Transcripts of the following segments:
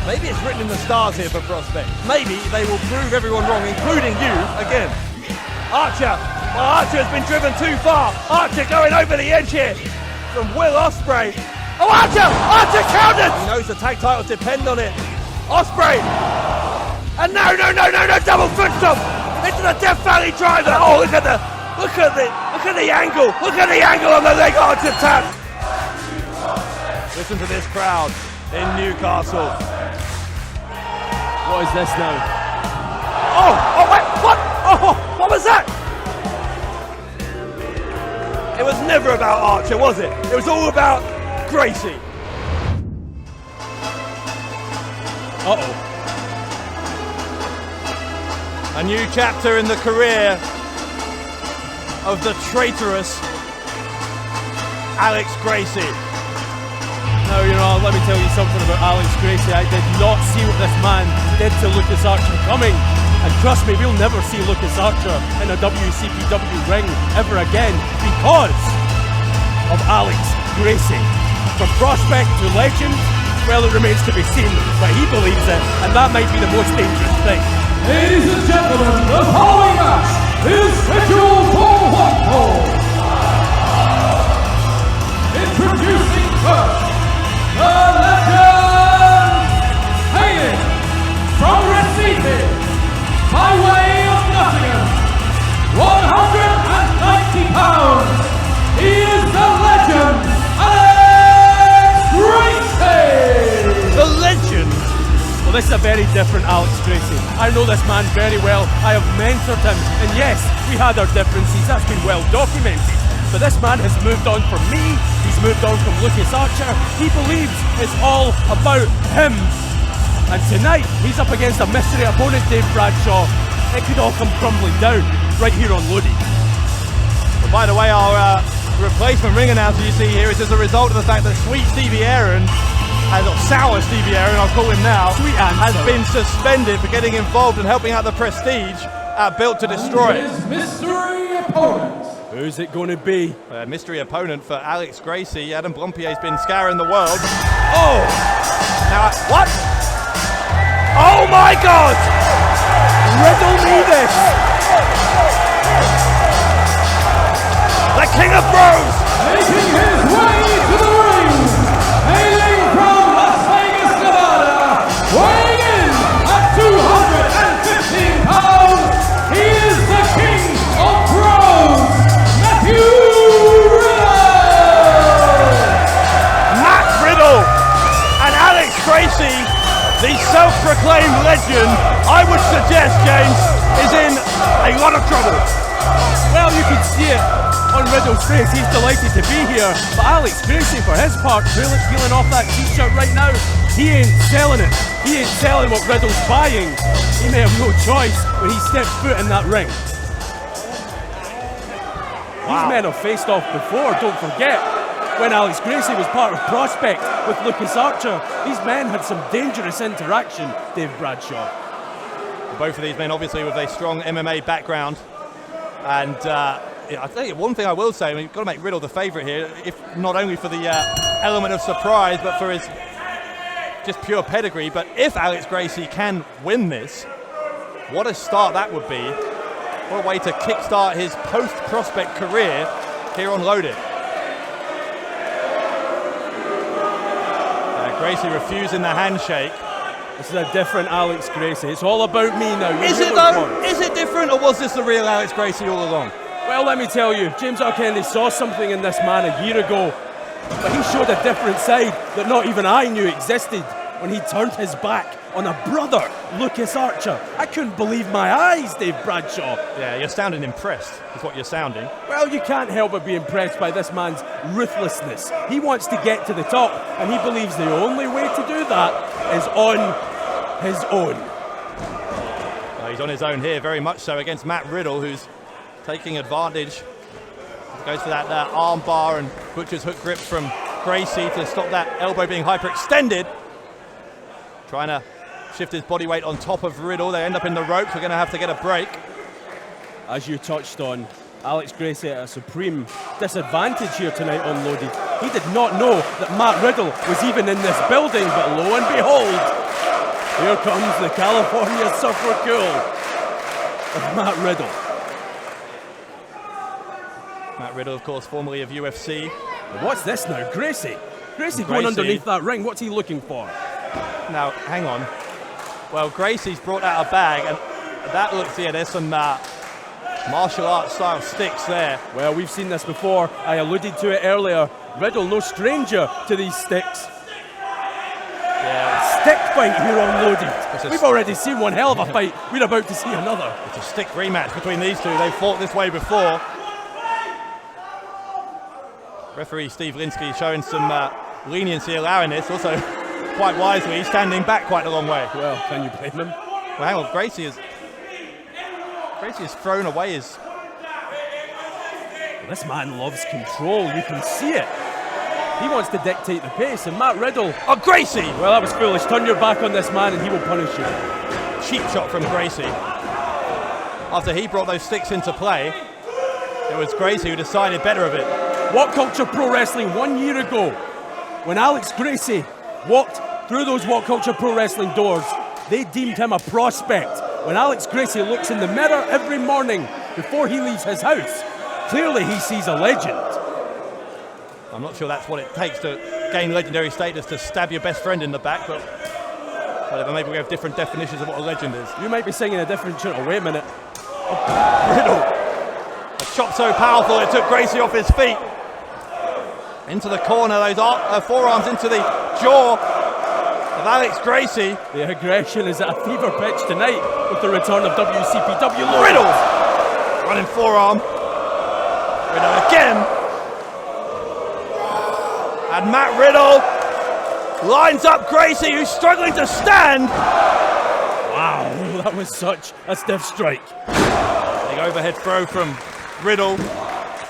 Maybe it's written in the stars here for Prospect. Maybe they will prove everyone wrong, including you, again. Archer. Well, Archer has been driven too far. Archer going over the edge here from Will Ospreay. Oh, Archer! Archer countered! He knows the tag titles depend on it. Ospreay. And no, double foot stomp into the Death Valley driver. Oh, look at the angle. Look at the angle on the leg Archer tap. Listen to this crowd in Newcastle. What is this now? Oh, wait, what? Oh, what was that? It was never about Archer, was it? It was all about Gracie. Uh-oh. A new chapter in the career of the traitorous Alex Gracie. Now, let me tell you something about Alex Gracie. I did not see what this man did to Lucas Archer coming. And trust me, we'll never see Lucas Archer in a WCPW ring ever again because of Alex Gracie. From prospect to legend, well, it remains to be seen, but he believes it, and that might be the most dangerous thing. Ladies and gentlemen, the following match is scheduled for one fall. Introducing first, the legend, hailing from Recife, by way of Nottingham, 190 pounds, he is the legend, Alex Gracie! The legend? Well, this is a very different Alex Gracie. I know this man very well. I have mentored him, and yes, we had our differences. That's been well documented. But this man has moved on from me. He's moved on from Lucas Archer. He believes it's all about him. And tonight, he's up against a mystery opponent, Dave Bradshaw. It could all come crumbling down right here on Loaded. Well, by the way, our replacement ring announcer you see here is as a result of the fact that Sweet Stevie Aaron, or Sour Stevie Aaron, I'll call him now, has been suspended for getting involved and helping out the Prestige at Built to Destroy. His mystery opponent. Who's it going to be? Mystery opponent for Alex Gracie. Adam Blompier's been scouring the world. Oh! Now, what? Oh my God! Riddle me this! The King of Bros! Making his way to the ring, hailing from Las Vegas, Nevada, weighing in at 215 pounds, he is the King of Bros, Matt Riddle and Alex Gracie, the self-proclaimed legend, I would suggest, James, is in a lot of trouble. Well, you can see it on Riddle's face. He's delighted to be here. But Alex Gracie, for his part, peeling off that t-shirt right now, he ain't selling it. He ain't selling what Riddle's buying. He may have no choice when he steps foot in that ring. These men have faced off before, don't forget. When Alex Gracie was part of Prospect with Lucas Archer, these men had some dangerous interaction, Dave Bradshaw. Both of these men obviously with a strong MMA background. And I tell you, one thing I will say, I mean, you've got to make Riddle the favourite here, if not only for the element of surprise, but for his just pure pedigree. But if Alex Gracie can win this, what a start that would be. What a way to kickstart his post-Prospect career here on Loaded. Gracie refusing the handshake. This is a different Alex Gracie. It's all about me now. Is it though? Is it different, or was this the real Alex Gracie all along? Well, let me tell you, James R. Kennedy saw something in this man a year ago, but he showed a different side that not even I knew existed when he turned his back on a brother, Lucas Archer. I couldn't believe my eyes, Dave Bradshaw. Yeah, you're sounding impressed, is what you're sounding. Well, you can't help but be impressed by this man's ruthlessness. He wants to get to the top, and he believes the only way to do that is on his own. Well, he's on his own here, very much so, against Matt Riddle, who's taking advantage. Goes for that arm bar and Butcher's hook grip from Gracie to stop that elbow being hyperextended. Trying to shift his body weight on top of Riddle. They end up in the ropes. We're going to have to get a break. As you touched on, Alex Gracie at a supreme disadvantage here tonight on Loaded. He did not know that Matt Riddle was even in this building, but lo and behold, Here comes the California Surfer Cool of Matt Riddle. Matt Riddle, of course, formerly of UFC. What's this now? Gracie going underneath that ring. What's he looking for? Now, hang on. Well, Gracie's brought out a bag, and that looks, yeah, there's some martial arts style sticks there. Well, we've seen this before. I alluded to it earlier. Riddle, no stranger to these sticks. Yeah. Stick fight here on Loaded. We've already seen one hell of a fight. We're about to see another. It's a stick rematch between these two. They've fought this way before. Referee Steve Linsky showing some leniency allowing this. Also, quite wisely, he's standing back quite a long way. Well, can you blame him? Well, hang on. Gracie has thrown away his... Well, this man loves control. You can see it. He wants to dictate the pace, and Matt Riddle... Oh, Gracie! Well, that was foolish. Turn your back on this man and he will punish you. Cheap shot from Gracie. After he brought those sticks into play, it was Gracie who decided better of it. What Culture Pro Wrestling 1 year ago, when Alex Gracie walked through those What Culture Pro Wrestling doors, they deemed him a prospect. When Alex Gracie looks in the mirror every morning before he leaves his house, clearly he sees a legend. I'm not sure that's what it takes to gain legendary status, to stab your best friend in the back, but whatever, maybe we have different definitions of what a legend is. You might be singing a different tune. Oh, wait a minute. Riddle. A chop so powerful it took Gracie off his feet. Into the corner, those forearms into the jaw of Alex Gracie. The aggression is at a fever pitch tonight with the return of WCPW. Riddle! Running forearm. Riddle again. And Matt Riddle lines up Gracie, who's struggling to stand. Wow, that was such a stiff strike. Big overhead throw from Riddle.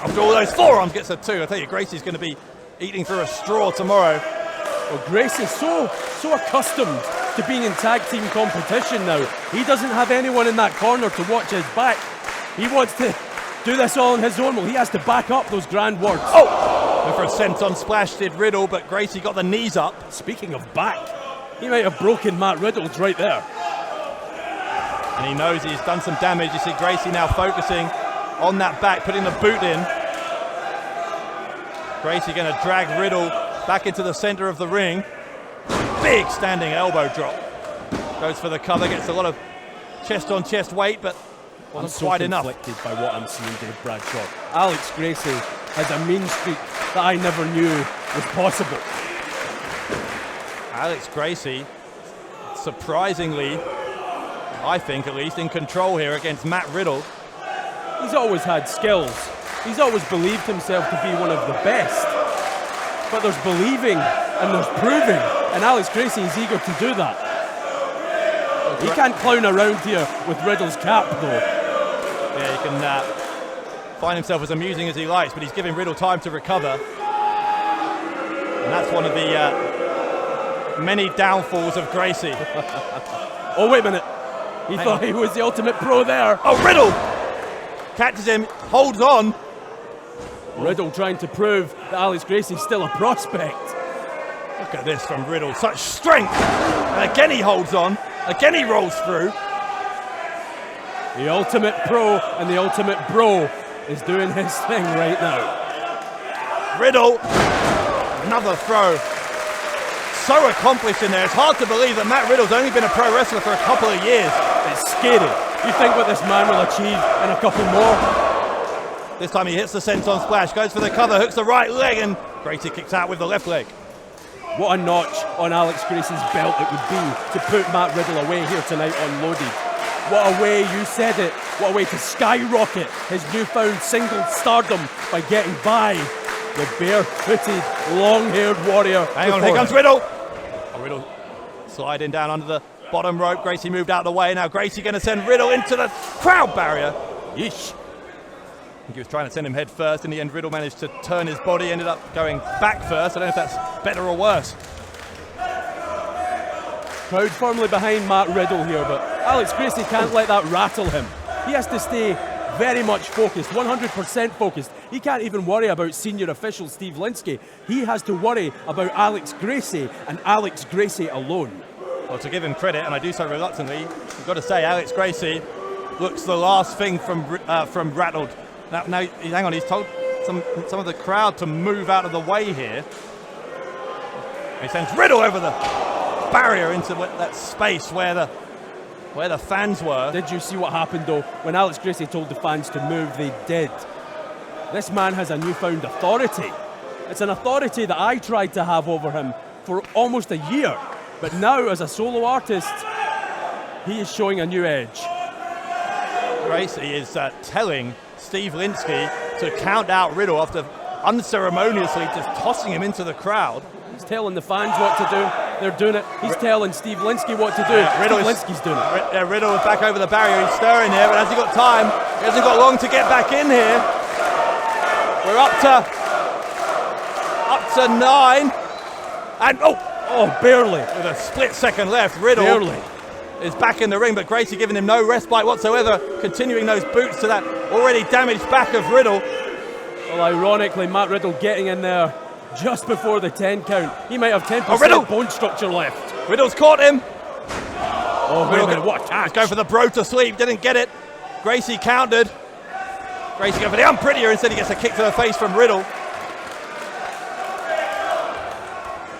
After all those forearms, gets a 2. I tell you, Gracie's going to be eating through a straw tomorrow. Well, Gracie's so accustomed to being in tag team competition now. He doesn't have anyone in that corner to watch his back. He wants to do this all on his own. Well, he has to back up those grand words. Oh! Went for a senton splash, did Riddle, but Gracie got the knees up. Speaking of back, he might have broken Matt Riddle's right there. And he knows he's done some damage. You see Gracie now focusing on that back, putting the boot in. Gracie going to drag Riddle back into the center of the ring. Big standing elbow drop. Goes for the cover, gets a lot of chest-on-chest weight, but wasn't quite enough. I'm so conflicted by what I'm seeing, Dave Bradshaw. Alex Gracie has a mean streak that I never knew was possible. Alex Gracie, surprisingly, I think at least, in control here against Matt Riddle. He's always had skills. He's always believed himself to be one of the best. But there's believing and there's proving, and Alex Gracie is eager to do that. He can't clown around here with Riddle's cap, though. Yeah, he can find himself as amusing as he likes, but he's giving Riddle time to recover. And that's one of the many downfalls of Gracie. Oh, wait a minute. He thought he was the ultimate pro there. Oh, Riddle! Catches him, holds on. Riddle trying to prove that Alex Gracie's still a prospect. Look at this from Riddle, such strength. And again he holds on, again he rolls through. The ultimate pro and the ultimate bro is doing his thing right now. Riddle, another throw. So accomplished in there. It's hard to believe that Matt Riddle's only been a pro wrestler for a couple of years. It's scary. You think what this man will achieve in a couple more? This time he hits the senton splash, goes for the cover, hooks the right leg, and Gracie kicks out with the left leg. What a notch on Alex Gracie's belt it would be to put Matt Riddle away here tonight on Loaded. What a way, you said it, what a way to skyrocket his newfound single stardom by getting by the bare-footed, long-haired warrior. Hang on, here comes Riddle. Oh, Riddle sliding down under the bottom rope. Gracie moved out of the way. Now Gracie going to send Riddle into the crowd barrier. Yeesh. I think he was trying to send him head first. In the end, Riddle managed to turn his body, ended up going back first. I don't know if that's better or worse. Crowd firmly behind Matt Riddle here, but Alex Gracie can't let that rattle him. He has to stay very much focused, 100% focused. He can't even worry about senior official Steve Linsky. He has to worry about Alex Gracie and Alex Gracie alone. Well, to give him credit, and I do so reluctantly, you've got to say Alex Gracie looks the last thing from rattled. Now, hang on, he's told some of the crowd to move out of the way here. He sends Riddle over the barrier into that space where the fans were. Did you see what happened though? When Alex Gracie told the fans to move, they did. This man has a newfound authority. It's an authority that I tried to have over him for almost a year. But now, as a solo artist, he is showing a new edge. Gracie is telling Steve Linsky to count out Riddle after unceremoniously just tossing him into the crowd. He's telling the fans what to do. They're doing it. He's telling Steve Linsky what to do. Linsky's doing it. Riddle is back over the barrier. He's stirring here, but has he got time? He hasn't got long to get back in here. We're up to 9. And barely. With a split second left, Riddle is back in the ring, but Gracie giving him no respite whatsoever, continuing those boots to that already damaged back of Riddle. Well, ironically, Matt Riddle getting in there just before the 10 count. He might have 10% bone structure left. Riddle's caught him. Oh, wait a minute, what a catch. He's going for the bro to sleep, didn't get it. Gracie countered. Gracie going for the unprettier, instead he gets a kick to the face from Riddle.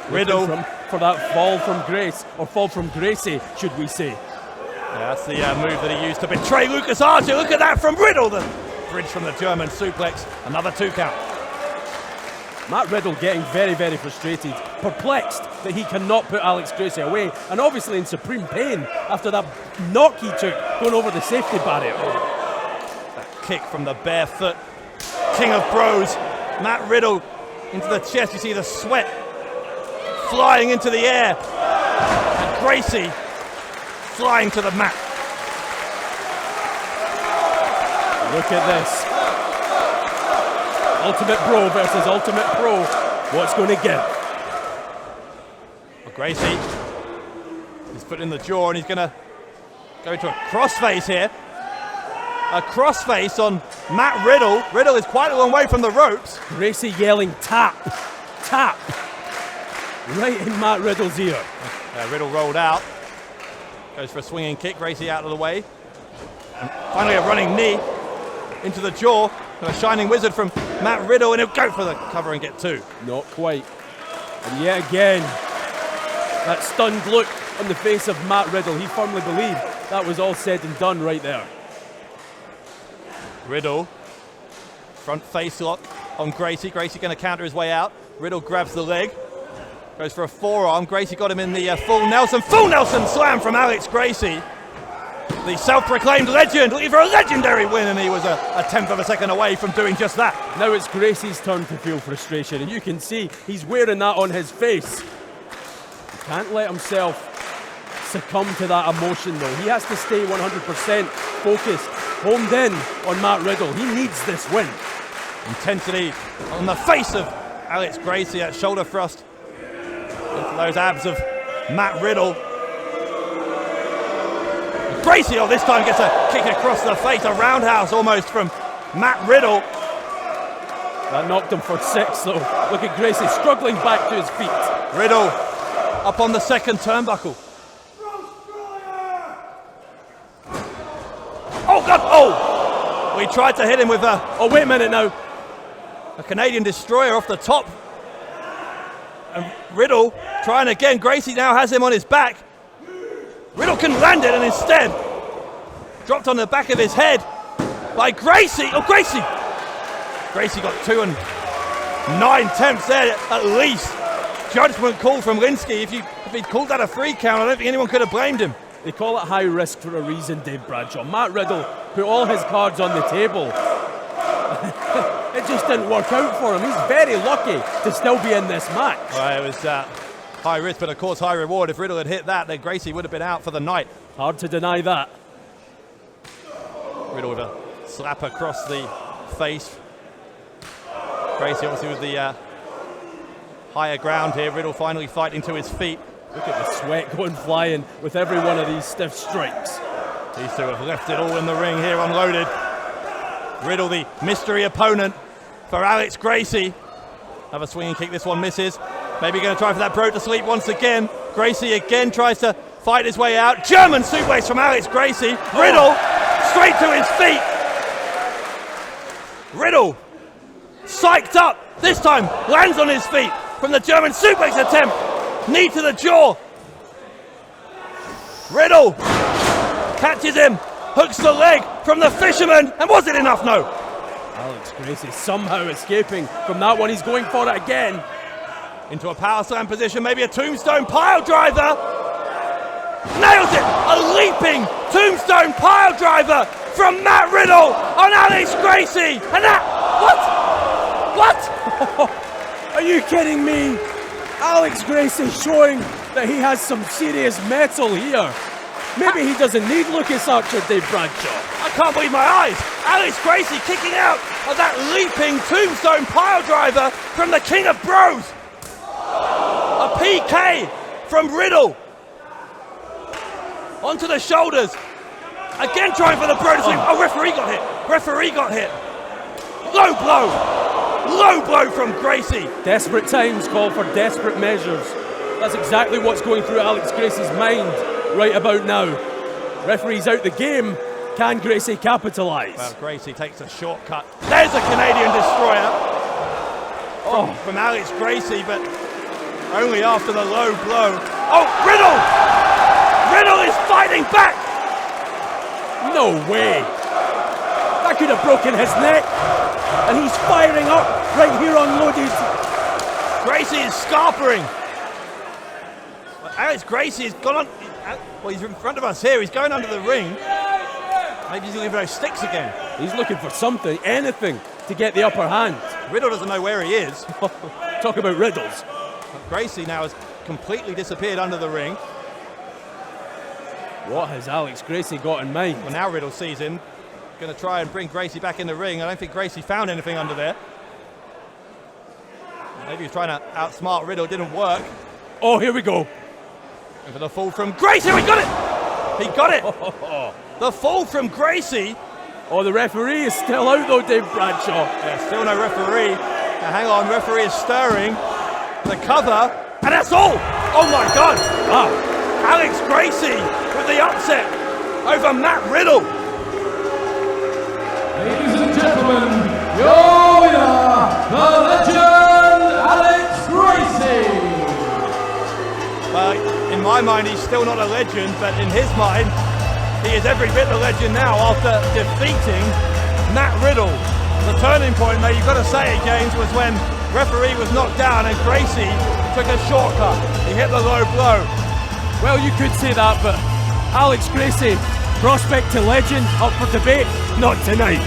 Riddle for that fall from Grace, or fall from Gracie, should we say. Yeah, that's the move that he used to betray Lucas Archer. Look at that from Riddle. The bridge from the German suplex. Another 2 count. Matt Riddle getting very, very frustrated, perplexed that he cannot put Alex Gracie away, and obviously in supreme pain after that knock he took going over the safety barrier. That kick from the bare foot. King of Bros. Matt Riddle into the chest. You see the sweat flying into the air. And Gracie flying to the mat. Look at this. Ultimate Pro versus Ultimate Pro. What's going to give? Well, Gracie, he's put in the jaw and he's going to go to a crossface here. A crossface on Matt Riddle. Riddle is quite a long way from the ropes. Gracie yelling tap, tap, right in Matt Riddle's ear. Riddle rolled out. Goes for a swinging kick. Gracie out of the way. And finally a running knee into the jaw. A shining wizard from Matt Riddle, and he'll go for the cover and get 2. Not quite. And yet again, that stunned look on the face of Matt Riddle. He firmly believed that was all said and done right there. Riddle, front face lock on Gracie. Gracie going to counter his way out. Riddle grabs the leg, goes for a forearm. Gracie got him in the full Nelson slam from Alex Gracie. The self-proclaimed legend, looking for a legendary win, and he was a tenth of a second away from doing just that. Now it's Gracie's turn to feel frustration, and you can see he's wearing that on his face. He can't let himself succumb to that emotion, though. He has to stay 100% focused, homed in on Matt Riddle. He needs this win. Intensity on the face of Alex Gracie, that shoulder thrust into those abs of Matt Riddle. Gracie, this time gets a kick across the face, a roundhouse almost from Matt Riddle. That knocked him for 6, though. Look at Gracie struggling back to his feet. Riddle up on the second turnbuckle. Oh, God! Oh! We tried to hit him with a... Oh, wait a minute now. A Canadian destroyer off the top. And Riddle trying again. Gracie now has him on his back. Riddle can land it, and instead dropped on the back of his head by Gracie. Oh, Gracie! Gracie got 2 and 9 attempts there at least. Judgment call from Linsky. If he'd called that a 3 count, I don't think anyone could have blamed him. They call it high risk for a reason, Dave Bradshaw. Matt Riddle put all his cards on the table. It just didn't work out for him. He's very lucky to still be in this match. Well, it was high risk, but of course high reward. If Riddle had hit that, then Gracie would have been out for the night. Hard to deny that. Riddle with a slap across the face. Gracie obviously with the higher ground here. Riddle finally fighting to his feet. Look at the sweat going flying with every one of these stiff strikes. These two have left it all in the ring here unloaded. Riddle, the mystery opponent for Alex Gracie. Another swinging kick, this one misses. Maybe going to try for that bro to sleep once again. Gracie again tries to fight his way out. German suplex from Alex Gracie. Riddle straight to his feet. Riddle psyched up. This time lands on his feet from the German suplex attempt. Knee to the jaw. Riddle catches him. Hooks the leg from the fisherman. And was it enough? No. Alex Gracie somehow escaping from that one. He's going for it again. Into a power slam position, maybe a tombstone pile driver. Nails it! A leaping tombstone pile driver from Matt Riddle on Alex Gracie. And that, what? Are you kidding me? Alex Gracie showing that he has some serious metal here. Maybe he doesn't need Lucas Archer, Dave Bradshaw. I can't believe my eyes. Alex Gracie kicking out of that leaping tombstone pile driver from the King of Bros. A PK from Riddle. Onto the shoulders. Again trying for the bro to sweep. Oh, referee got hit. Referee got hit. Low blow. Low blow from Gracie. Desperate times call for desperate measures. That's exactly what's going through Alex Gracie's mind right about now. Referee's out the game. Can Gracie capitalise? Well, Gracie takes a shortcut. There's a Canadian destroyer from Alex Gracie, but only after the low blow. Oh, Riddle! Riddle is fighting back! No way! That could have broken his neck. And he's firing up right here on Loaded. Gracie is scarpering. Alex Gracie has gone on. Well, he's in front of us here. He's going under the ring. Maybe he's looking for those sticks again. He's looking for something, anything, to get the upper hand. Riddle doesn't know where he is. Talk about riddles. Gracie now has completely disappeared under the ring. What has Alex Gracie got in mind? Well, now Riddle sees him. Going to try and bring Gracie back in the ring. I don't think Gracie found anything under there. Maybe he was trying to outsmart Riddle. Didn't work. Oh, here we go. And for the fall from Gracie. We got it! He got it! The fall from Gracie. Oh, the referee is still out though, Dave Bradshaw. Yeah, still no referee. Now, hang on, referee is stirring. The cover, and that's all! Oh my God! Ah. Alex Gracie with the upset over Matt Riddle. Ladies and gentlemen, your winner, the legend, Alex Gracie. Well, in my mind, he's still not a legend, but in his mind, he is every bit a legend now after defeating Matt Riddle. The turning point, though, you've got to say it, James, was when referee was knocked down and Gracie took a shortcut. He hit the low blow. Well, you could say that, but Alex Gracie, prospect to legend, up for debate, not tonight.